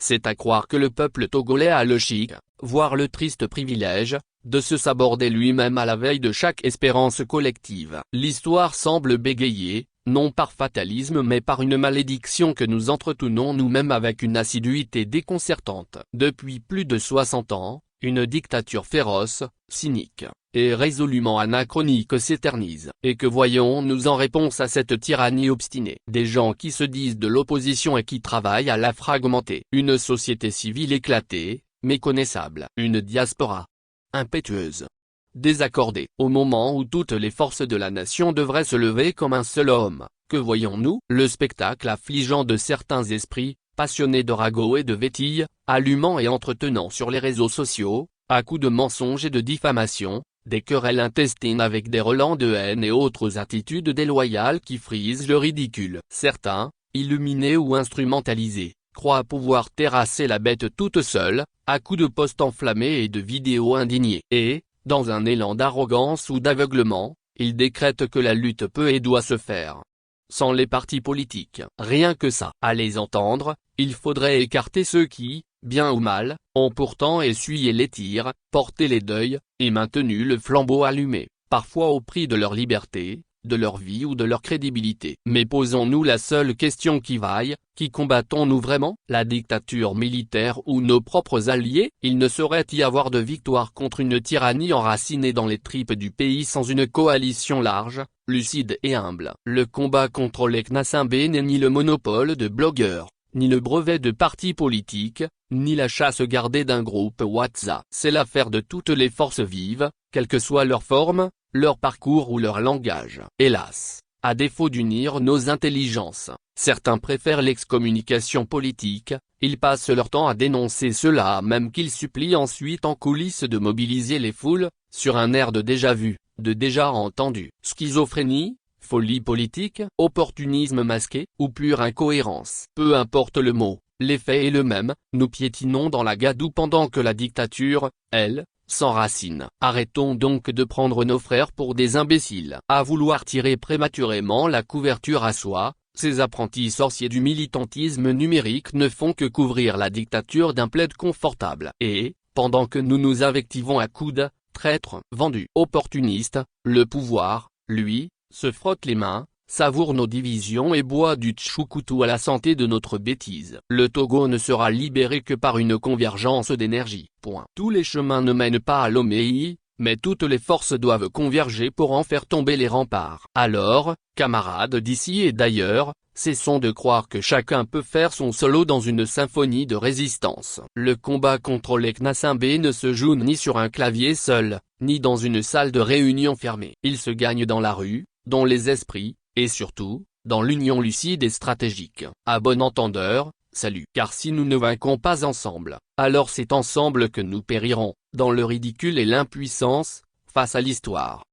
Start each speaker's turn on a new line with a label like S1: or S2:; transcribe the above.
S1: C'est à croire que le peuple togolais a le chic, voire le triste privilège, de se saborder lui-même à la veille de chaque espérance collective. L'histoire semble bégayer, non par fatalisme mais par une malédiction que nous entretenons nous-mêmes avec une assiduité déconcertante. Depuis plus de 60 ans, une dictature féroce, cynique, et résolument anachronique s'éternise. Et que voyons-nous en réponse à cette tyrannie obstinée? Des gens qui se disent de l'opposition et qui travaillent à la fragmenter. Une société civile éclatée, méconnaissable. Une diaspora impétueuse, désaccordée. Au moment où toutes les forces de la nation devraient se lever comme un seul homme, que voyons-nous? Le spectacle affligeant de certains esprits, passionnés de ragots et de vétilles, allumant et entretenant sur les réseaux sociaux, à coups de mensonges et de diffamations, des querelles intestines avec des relents de haine et autres attitudes déloyales qui frisent le ridicule. Certains, illuminés ou instrumentalisés, croient pouvoir terrasser la bête toute seule, à coups de posts enflammés et de vidéos indignées. Et, dans un élan d'arrogance ou d'aveuglement, ils décrètent que la lutte peut et doit se faire sans les partis politiques. Rien que ça. À les entendre, il faudrait écarter ceux qui, bien ou mal, ont pourtant essuyé les tirs, porté les deuils, et maintenu le flambeau allumé, parfois au prix de leur liberté, de leur vie ou de leur crédibilité. Mais posons-nous la seule question qui vaille, qui combattons-nous vraiment? La dictature militaire ou nos propres alliés? Il ne saurait y avoir de victoire contre une tyrannie enracinée dans les tripes du pays sans une coalition large, lucide et humble. Le combat contre les Knassimbé n'est ni le monopole de blogueurs, ni le brevet de partis politiques, ni la chasse gardée d'un groupe WhatsApp. C'est l'affaire de toutes les forces vives, quelle que soit leur forme, leur parcours ou leur langage. Hélas, à défaut d'unir nos intelligences, certains préfèrent l'excommunication politique, ils passent leur temps à dénoncer cela même qu'ils supplient ensuite en coulisses de mobiliser les foules, sur un air de déjà vu, de déjà entendu. Schizophrénie, folie politique, opportunisme masqué, ou pure incohérence. Peu importe le mot, l'effet est le même, nous piétinons dans la gadoue pendant que la dictature, elle, s'enracine. Arrêtons donc de prendre nos frères pour des imbéciles. À vouloir tirer prématurément la couverture à soi, ces apprentis sorciers du militantisme numérique ne font que couvrir la dictature d'un plaid confortable. Et, pendant que nous nous invectivons à coudes, traîtres, vendus, opportunistes, le pouvoir, lui, se frotte les mains, savoure nos divisions et boit du tchoukoutou à la santé de notre bêtise. Le Togo ne sera libéré que par une convergence d'énergie. Point. Tous les chemins ne mènent pas à Lomé, mais toutes les forces doivent converger pour en faire tomber les remparts. Alors, camarades d'ici et d'ailleurs, cessons de croire que chacun peut faire son solo dans une symphonie de résistance. Le combat contre les Knassimbé ne se joue ni sur un clavier seul, ni dans une salle de réunion fermée. Il se gagne dans la rue, dans les esprits, et surtout, dans l'union lucide et stratégique. À bon entendeur, salut. Car si nous ne vaincons pas ensemble, alors c'est ensemble que nous périrons, dans le ridicule et l'impuissance, face à l'histoire.